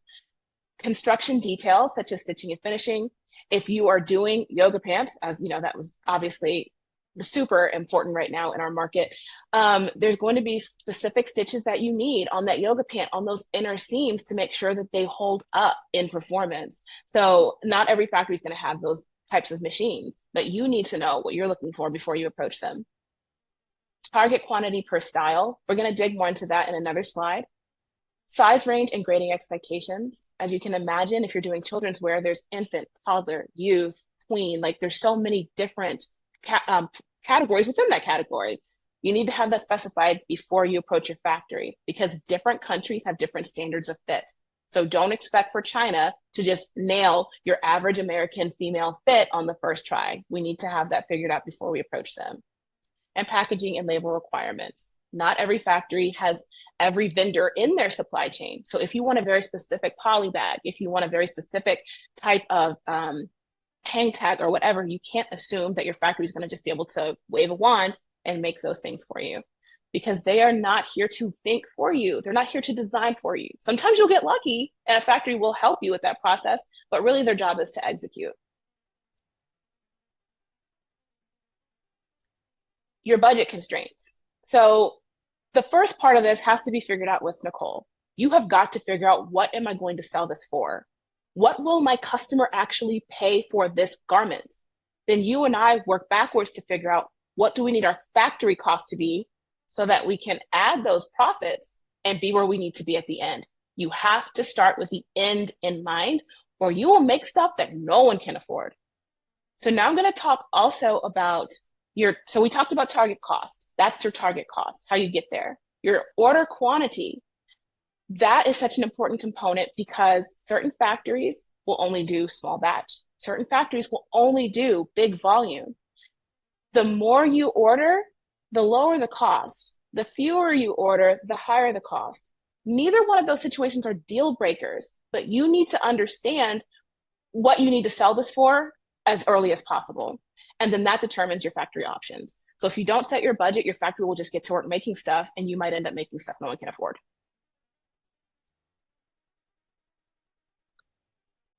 Construction details such as stitching and finishing. If you are doing yoga pants, as you know, that was obviously super important right now in our market. There's going to be specific stitches that you need on that yoga pant, on those inner seams, to make sure that they hold up in performance. So not every factory is going to have those types of machines, but you need to know what you're looking for before you approach them. Target quantity per style. We're going to dig more into that in another slide. Size range and grading expectations. As you can imagine, if you're doing children's wear, there's infant, toddler, youth, tween, like there's so many different categories within that category. You need to have that specified before you approach your factory, because different countries have different standards of fit. So don't expect for China to just nail your average American female fit on the first try. We need to have that figured out before we approach them. And packaging and label requirements. Not every factory has every vendor in their supply chain. So if you want a very specific poly bag, if you want a very specific type of hang tag or whatever, you can't assume that your factory is going to just be able to wave a wand and make those things for you, because they are not here to think for you. They're not here to design for you. Sometimes you'll get lucky and a factory will help you with that process, but really their job is to execute. Your budget constraints. So the first part of this has to be figured out with Nicole. You have got to figure out, what am I going to sell this for? What will my customer actually pay for this garment? Then you and I work backwards to figure out, what do we need our factory cost to be, so that we can add those profits and be where we need to be at the end. You have to start with the end in mind, or you will make stuff that no one can afford. So now I'm going to talk also about so we talked about target cost. That's your target cost, how you get there. Your order quantity, that is such an important component, because certain factories will only do small batch. Certain factories will only do big volume. The more you order, the lower the cost. The fewer you order, the higher the cost. Neither one of those situations are deal breakers, but you need to understand what you need to sell this for as early as possible. And then that determines your factory options. So if you don't set your budget, your factory will just get to work making stuff, and you might end up making stuff no one can afford.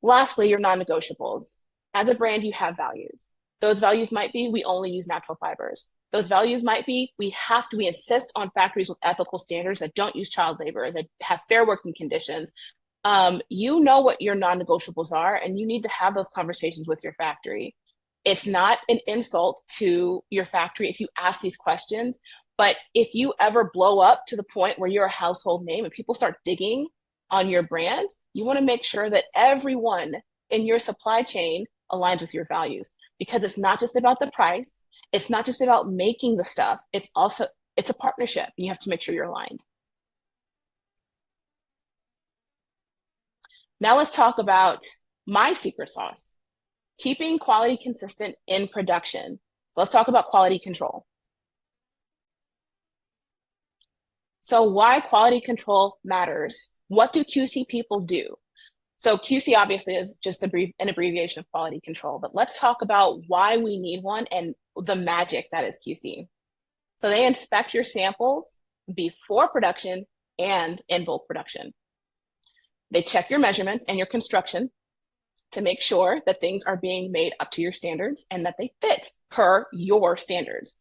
Lastly, your non-negotiables. As a brand, you have values. Those values might be, we only use natural fibers. Those values might be, we insist on factories with ethical standards that don't use child labor, that have fair working conditions. You know what your non-negotiables are, and you need to have those conversations with your factory. It's not an insult to your factory if you ask these questions, but if you ever blow up to the point where you're a household name and people start digging on your brand, you want to make sure that everyone in your supply chain aligns with your values, because it's not just about the price. It's not just about making the stuff. It's a partnership, and you have to make sure you're aligned. Now let's talk about my secret sauce, keeping quality consistent in production. Let's talk about quality control. So why quality control matters? What do QC people do? So QC obviously is just an abbreviation of quality control, but let's talk about why we need one and the magic that is QC. So they inspect your samples before production and in bulk production. They check your measurements and your construction to make sure that things are being made up to your standards and that they fit per your standards.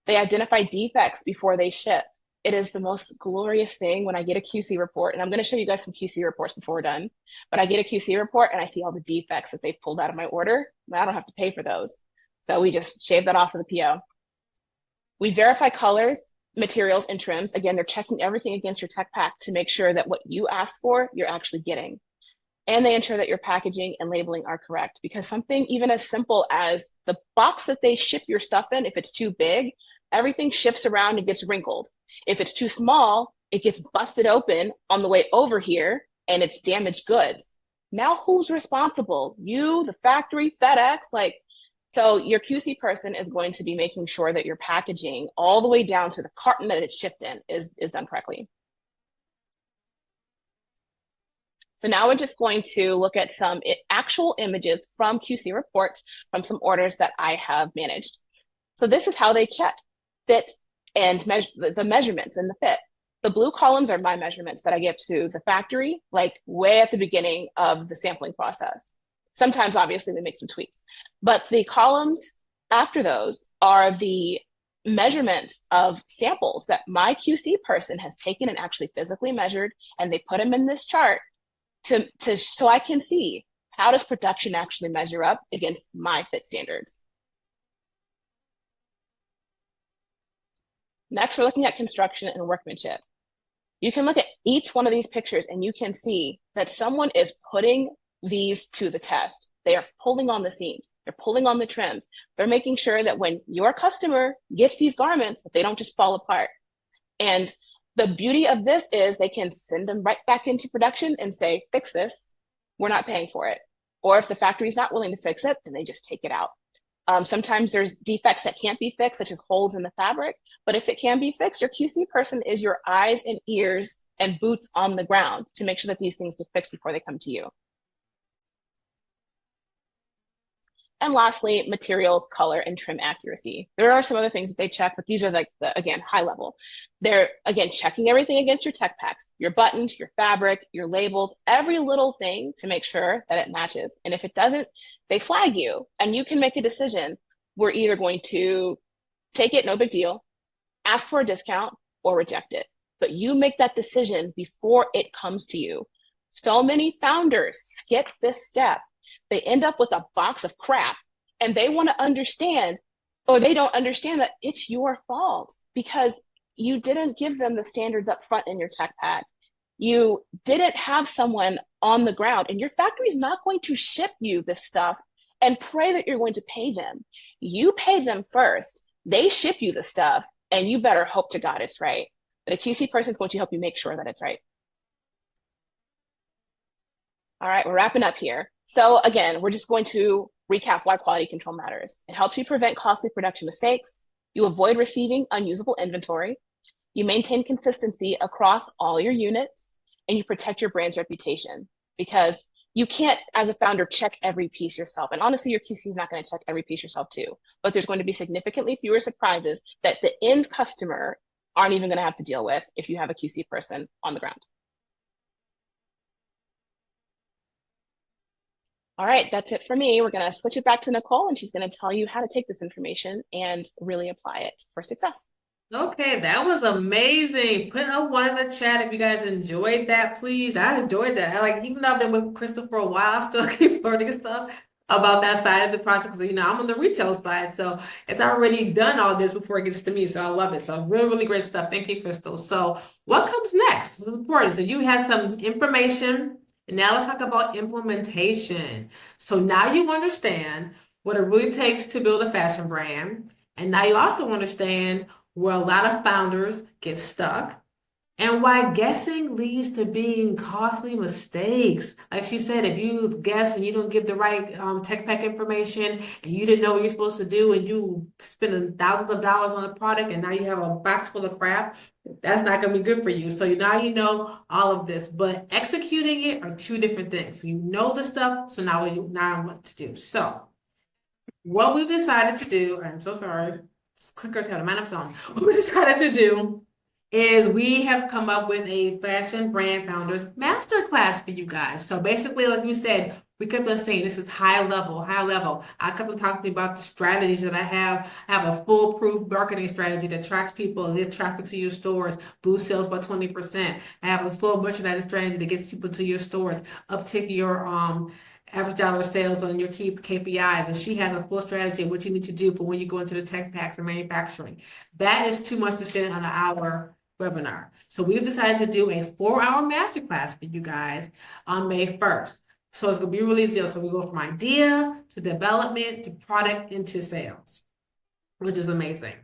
They identify defects before they ship. It is the most glorious thing when I get a QC report, and I'm going to show you guys some QC reports before we're done. But I get a QC report and I see all the defects that they pulled out of my order, and I don't have to pay for those. So we just shave that off of the PO. We verify colors, materials, and trims. Again, they're checking everything against your tech pack to make sure that what you asked for, you're actually getting. And they ensure that your packaging and labeling are correct, because something even as simple as the box that they ship your stuff in, if it's too big, everything shifts around and gets wrinkled. If it's too small, it gets busted open on the way over here and it's damaged goods. Now who's responsible? You, the factory, FedEx? Like, so your QC person is going to be making sure that your packaging all the way down to the carton that it's shipped in is done correctly. So now we're just going to look at some actual images from QC reports from some orders that I have managed. So this is how they check fit and measure the measurements and the fit. The blue columns are my measurements that I give to the factory, like way at the beginning of the sampling process. Sometimes, obviously, we make some tweaks, but the columns after those are the measurements of samples that my QC person has taken and actually physically measured, and they put them in this chart to so I can see how does production actually measure up against my fit standards. Next, we're looking at construction and workmanship. You can look at each one of these pictures and you can see that someone is putting these to the test. They are pulling on the seams. They're pulling on the trims. They're making sure that when your customer gets these garments, that they don't just fall apart. And the beauty of this is they can send them right back into production and say, fix this. We're not paying for it. Or if the factory's not willing to fix it, then they just take it out. Sometimes there's defects that can't be fixed, such as holes in the fabric. But if it can be fixed, your QC person is your eyes and ears and boots on the ground to make sure that these things get fixed before they come to you. And lastly, materials, color, and trim accuracy. There are some other things that they check, but these are like the, again, high level. They're, again, checking everything against your tech packs, your buttons, your fabric, your labels, every little thing to make sure that it matches. And if it doesn't, they flag you and you can make a decision. We're either going to take it, no big deal, ask for a discount, or reject it. But you make that decision before it comes to you. So many founders skip this step. They end up with a box of crap and they want to understand, or they don't understand that it's your fault because you didn't give them the standards up front in your tech pack. You didn't have someone on the ground, and your factory is not going to ship you this stuff and pray that you're going to pay them. You pay them first. They ship you the stuff, and you better hope to God it's right. But a QC person is going to help you make sure that it's right. All right, we're wrapping up here. So again, we're just going to recap why quality control matters. It helps you prevent costly production mistakes. You avoid receiving unusable inventory. You maintain consistency across all your units, and you protect your brand's reputation because you can't, as a founder, check every piece yourself. And honestly, your QC is not going to check every piece yourself too. But there's going to be significantly fewer surprises that the end customer aren't even going to have to deal with if you have a QC person on the ground. All right, that's it for me. We're going to switch it back to Nicole, and she's going to tell you how to take this information and really apply it for success. Okay, that was amazing. Put a one in the chat if you guys enjoyed that, please. I enjoyed that. I like, even though I've been with Crystal for a while, I still keep learning stuff about that side of the process. Because, I'm on the retail side, so it's already done all this before it gets to me. So I love it. So really, really great stuff. Thank you, Crystal. So what comes next? This is important. So you had some information, and now let's talk about implementation. So now you understand what it really takes to build a fashion brand. And now you also understand where a lot of founders get stuck and why guessing leads to being costly mistakes. Like she said, if you guess and you don't give the right tech pack information and you didn't know what you're supposed to do and you spending thousands of dollars on a product and now you have a box full of crap, that's not going to be good for you. So now you know all of this, but executing it are two different things. You know the stuff, so now you know what to do. So what we've decided to do, I'm so sorry, clicker's had a mind of its own. What we decided to do is we have come up with a fashion brand founders masterclass for you guys. So basically, like we said, we kept on saying this is high level, high level. I kept on talking about the strategies that I have. I have a foolproof marketing strategy that attracts people, gets traffic to your stores, boost sales by 20%. I have a full merchandising strategy that gets people to your stores, uptick your average dollar sales on your key KPIs. And she has a full strategy of what you need to do for when you go into the tech packs and manufacturing. That is too much to share on an hour webinar. So we've decided to do a 4-hour masterclass for you guys on May 1st. So it's going to be really deal. So we go from idea to development to product into sales, which is amazing.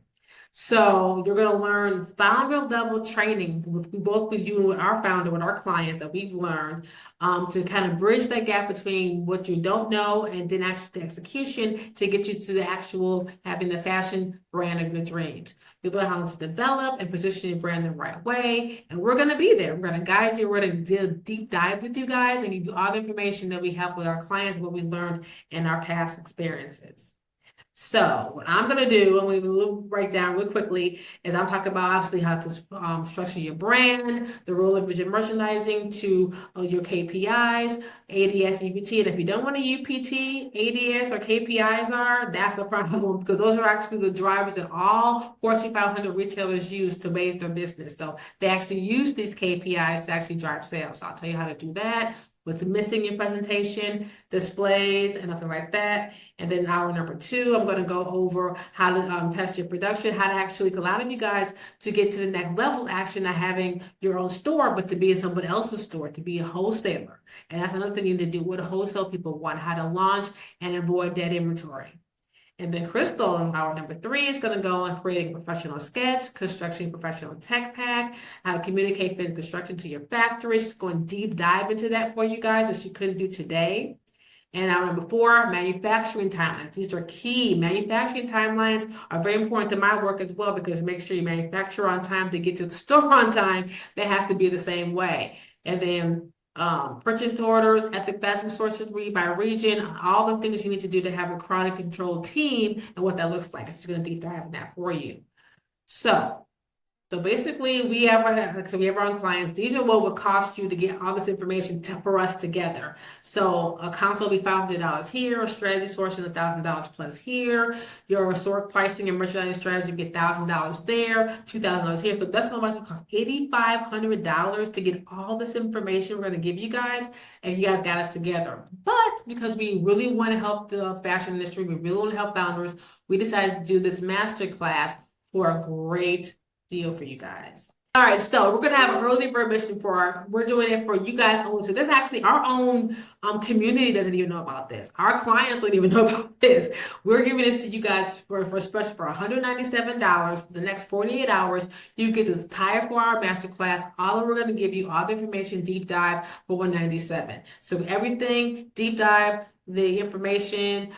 So you're going to learn founder level training with both with you and our founder, with our clients that we've learned to kind of bridge that gap between what you don't know and then actually the execution to get you to the actual having the fashion brand of your dreams. You'll learn how to develop and position your brand the right way. And we're going to be there. We're going to guide you. We're going to do a deep dive with you guys and give you all the information that we have with our clients, what we learned in our past experiences. So what I'm going to do, and we will break down real quickly, is I'm talking about obviously how to structure your brand, the role of visual merchandising to your KPIs, ADS, UPT. And if you don't want a UPT, ADS, or KPIs are, that's a problem because those are actually the drivers that all Fortune 500 retailers use to raise their business. So they actually use these KPIs to actually drive sales. So I'll tell you how to do that. What's missing in presentation, displays, and nothing like that. And then hour number 2, I'm going to go over how to test your production, how to actually a lot of you guys to get to the next level, actually not having your own store, but to be in someone else's store, to be a wholesaler. And that's another thing you need to do. What do wholesale people want? How to launch and avoid dead inventory. And then Crystal in hour number 3 is going to go on creating a professional sketch, constructing a professional tech pack, how to communicate fit construction to your factory. She's going deep dive into that for you guys that she couldn't do today. And hour number 4, manufacturing timelines. These are key. Manufacturing timelines are very important to my work as well because make sure you manufacture on time to get to the store on time. They have to be the same way. And then purchase orders, ethic fashion sources read by region, all the things you need to do to have a quality control team and what that looks like. She's going to deep dive in that for you. So basically, we have our own clients. These are what would cost you to get all this information for us together. So a console will be $500 here, a strategy sourcing $1,000 plus here. Your sort pricing and merchandising strategy be $1,000 there, $2,000 here. So that's how much it costs, $8,500 to get all this information we're going to give you guys, and you guys got us together. But because we really want to help the fashion industry, we really want to help founders, we decided to do this master class for a great deal for you guys. All right, so we're gonna have an early bird mission we're doing it for you guys only. So this actually our own community doesn't even know about this. Our clients don't even know about this. We're giving this to you guys for special for $197 for the next 48 hours. You get this entire 4-hour masterclass. All we're gonna give you all the information deep dive for $197. So everything deep dive, the information,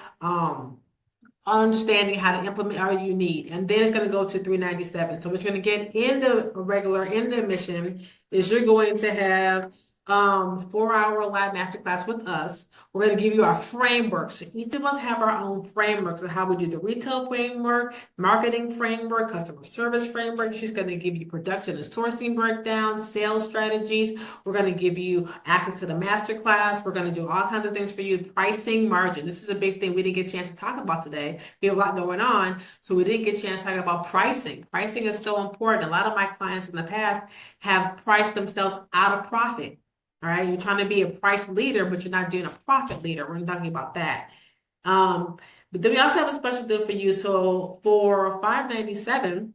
understanding how to implement all you need. And then it's going to go to $397. So what you're going to get in the admission is you're going to have 4-hour live masterclass with us. We're going to give you our framework. So each of us have our own frameworks of how we do the retail framework, marketing framework, customer service framework. She's going to give you production and sourcing breakdowns, sales strategies. We're going to give you access to the masterclass. We're going to do all kinds of things for you. Pricing, margin. This is a big thing we didn't get a chance to talk about today. We have a lot going on, so we didn't get a chance to talk about pricing. Pricing is so important. A lot of my clients in the past have priced themselves out of profit. All right, you're trying to be a price leader, but you're not doing a profit leader. We're talking about that. But then we also have a special deal for you. So for $597,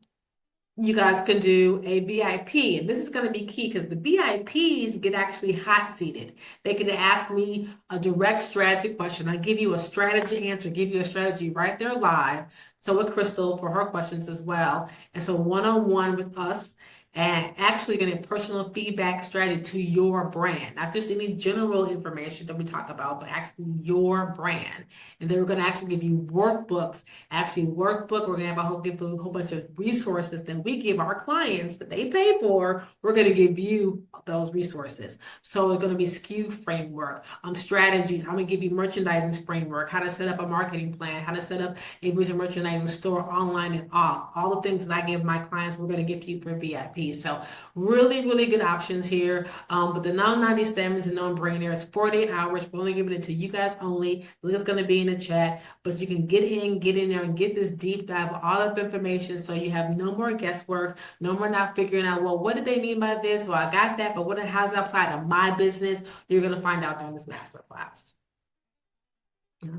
you guys can do a VIP. And this is going to be key because the VIPs get actually hot seated. They can ask me a direct strategy question. I give you a strategy answer, give you a strategy right there live. So with Crystal for her questions as well. And so one-on-one with us and actually getting personal feedback strategy to your brand, not just any general information that we talk about, but actually your brand. And then we're going to actually give you workbooks. We're going to have give a whole bunch of resources that we give our clients that they pay for. We're going to give you those resources. So it's going to be SKU framework, strategies. I'm going to give you merchandising framework, how to set up a marketing plan, how to set up a visual merchandising store online and off. All the things that I give my clients, we're going to give you for VIP. fees. So really, really good options here. But the 997 is a no-brainer. It's 48 hours. We're only giving it to you guys only. The link's going to be in the chat, but you can get in there and get this deep dive of all of the information so you have no more guesswork, no more not figuring out, well, what did they mean by this? Well, I got that, but how does that apply to my business? You're going to find out during this masterclass.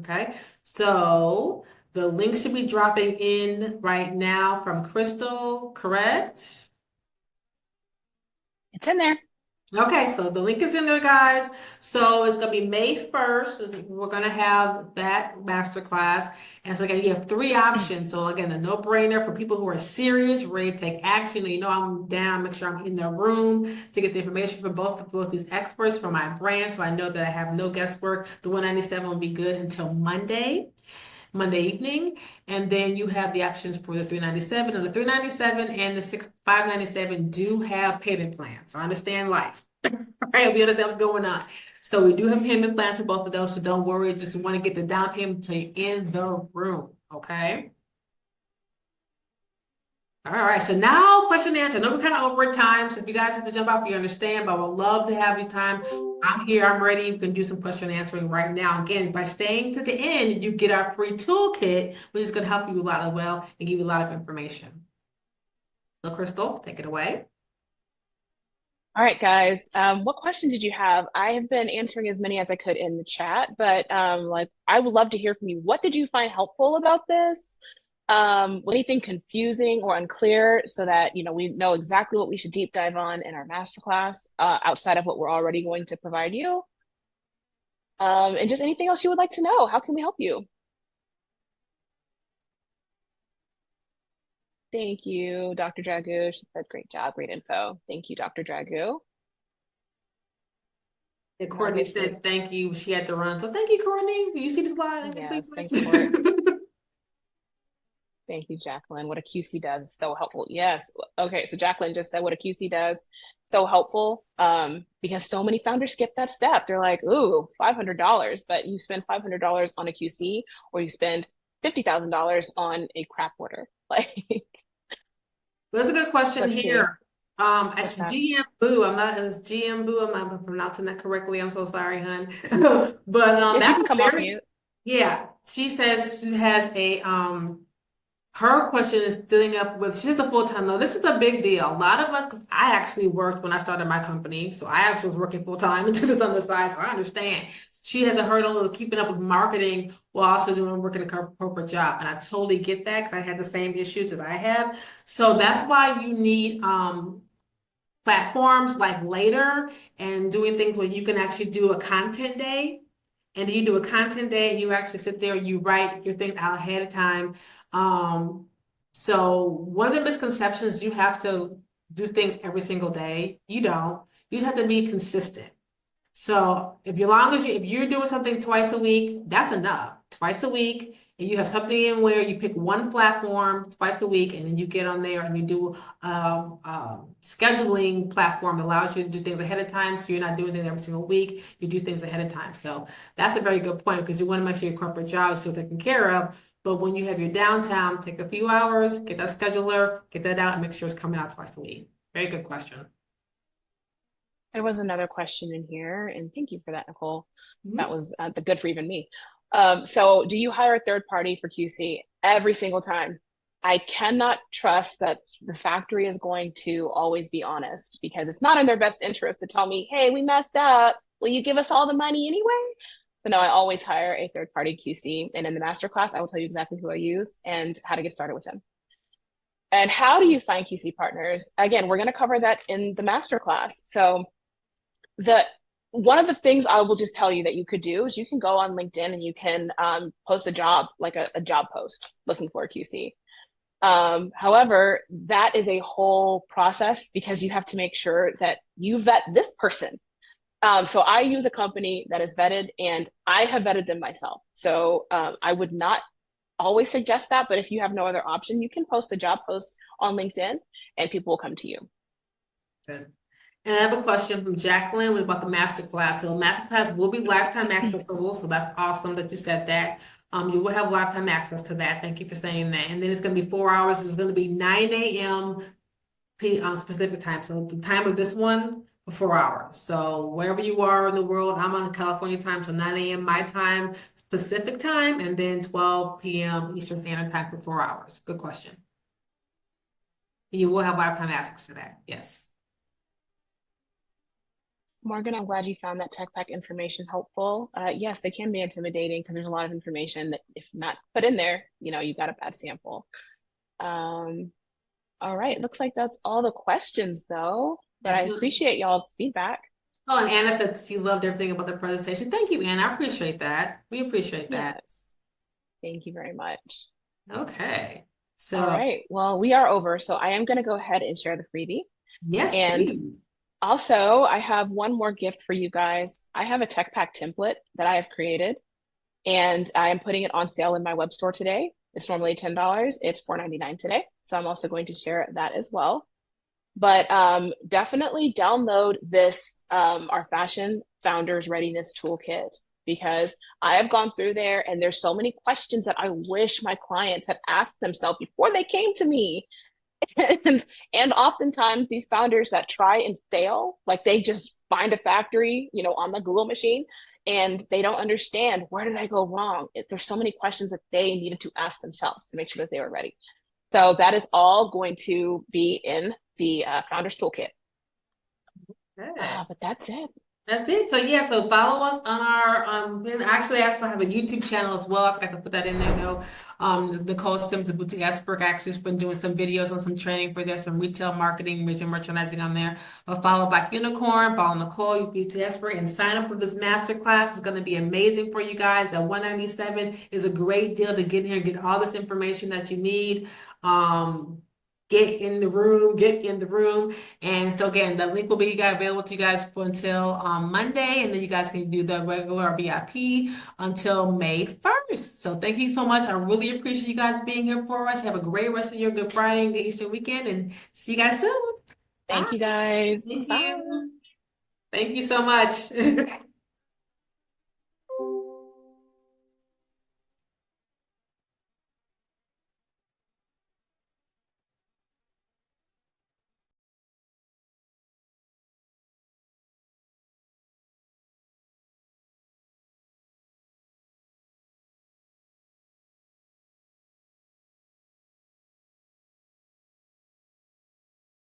Okay, so the link should be dropping in right now from Crystal, correct? It's in there. Okay, so the link is in there, guys. So it's gonna be May 1st. We're gonna have that masterclass. And so again, you have three options. So again, the no-brainer for people who are serious, ready to take action. You know I'm down, make sure I'm in the room to get the information from both these experts for my brand. So I know that I have no guesswork. The 197 will be good until Monday evening, and then you have the options for the 397. And the 397 and the 597 do have payment plans. So I understand life. Right? We understand what's going on. So we do have payment plans for both of those. So don't worry. Just want to get the down payment until you're in the room. Okay. All right, so now question and answer. I know we're kind of over time, so if you guys have to jump off, you understand, but I would love to have you time. I'm here, I'm ready. We can do some question and answering right now. Again, by staying to the end, you get our free toolkit, which is going to help you a lot as well and give you a lot of information. So, Crystal, take it away. All right, guys. What question did you have? I have been answering as many as I could in the chat, but like I would love to hear from you. What did you find helpful about this? Anything confusing or unclear so that we know exactly what we should deep dive on in our masterclass outside of what we're already going to provide you. And just anything else you would like to know. How can we help you? Thank you, Dr. Dragu. She said, great job, great info. Thank you, Dr. Dragu. And And Courtney obviously, said thank you. She had to run. So thank you, Courtney. You see the slide? yes, thanks, Court. Thank you, Jacqueline. What a QC does is so helpful. Yes. Okay. So Jacqueline just said what a QC does. So helpful. Because so many founders skip that step. They're like, ooh, $500, but you spend $500 on a QC or you spend $50,000 on a crap order. Like, That's a good question let's see. here. What's As that? GM Boo, it's GM Boo, I'm not pronouncing that correctly. I'm so sorry, hun. But Yes, you that's can a come off very, mute. yeah. She says she has a her question is dealing up with, she's a full-time though. This is a big deal. A lot of us, because I actually worked when I started my company, so I actually was working full-time and did this on the side, so I understand. She has a hurdle of keeping up with marketing while also working a corporate job. And I totally get that because I had the same issues that I have. So that's why you need platforms like Later and doing things where you can actually do a content day. And then you do a content day and you actually sit there and you write your things out ahead of time. Um, so one of the misconceptions, you have to do things every single day. You don't. You just have to be consistent. So if you're doing something twice a week, that's enough. Twice a week, and you have something in where you pick one platform twice a week, and then you get on there and you do scheduling platform that allows you to do things ahead of time. So you're not doing things every single week. You do things ahead of time. So that's a very good point because you want to make sure your corporate job is still taken care of. But when you have your downtime, take a few hours, get that scheduler, get that out, and make sure it's coming out twice a week. Very good question. There was another question in here, and thank you for that, Nicole. Mhm. That was the good for even me. So, do you hire a third party for QC every single time? I cannot trust that the factory is going to always be honest because it's not in their best interest to tell me, hey, we messed up. Will you give us all the money anyway? So, no, I always hire a third party QC. And in the masterclass, I will tell you exactly who I use and how to get started with them. And how do you find QC partners? Again, we're going to cover that in the masterclass. So, the one of the things I will just tell you that you could do is you can go on LinkedIn and you can post a job, like a job post looking for a QC. However, that is a whole process because you have to make sure that you vet this person. So I use a company that is vetted and I have vetted them myself. So I would not always suggest that, but if you have no other option, you can post a job post on LinkedIn and people will come to you. Good. And I have a question from Jacqueline about the masterclass. So masterclass will be lifetime accessible. So that's awesome that you said that. You will have lifetime access to that. Thank you for saying that. And then it's going to be 4 hours. It's going to be 9 a.m. Pacific time. So the time of this one for 4 hours. So wherever you are in the world, I'm on California time, so 9 a.m. my time, Pacific time, and then 12 p.m. Eastern Standard Time for 4 hours. Good question. You will have lifetime access to that. Yes. Morgan, I'm glad you found that tech pack information helpful. Yes, they can be intimidating because there's a lot of information that, if not put in there, you got a bad sample. Um, all right, looks like that's all the questions though, but I Thank you. appreciate y'all's feedback. Oh, and Anna said she loved everything about the presentation. Thank you, Anna. I appreciate that. We appreciate that. Yes, thank you very much. Okay. All So, right, well, we are over, so I am going to go ahead and share the freebie. yes, And please. also, I have one more gift for you guys. I have a tech pack template that I have created, and I am putting it on sale in my web store today. It's normally $10. It's $4.99 today. So I'm also going to share that as well. But definitely download this, our Fashion Founders Readiness Toolkit, because I have gone through there and there's so many questions that I wish my clients had asked themselves before they came to me. and and oftentimes these founders that try and fail, like they just find a factory, on the Google machine, and they don't understand, where did I go wrong. There's so many questions that they needed to ask themselves to make sure that they were ready. So that is all going to be in the founders toolkit. Okay. But that's it. That's it. So yeah, so follow us on our we actually also have a YouTube channel as well. I forgot to put that in there though. Nicole Sims of Boutique Expert actually has been doing some videos on some training for there, some retail marketing, visual merchandising on there. But follow Black Unicorn, follow Nicole, Boutique Expert, and sign up for this masterclass. It's going to be amazing for you guys. That 197 is a great deal to get in here and get all this information that you need. Get in the room, get in the room. And so again, the link will be available to you guys for until Monday, and then you guys can do the regular VIP until May 1st. So thank you so much. I really appreciate you guys being here for us. Have a great rest of your Good Friday and Good Easter weekend, and see you guys soon. Bye. Thank you guys. Thank Bye. you. Thank you so much.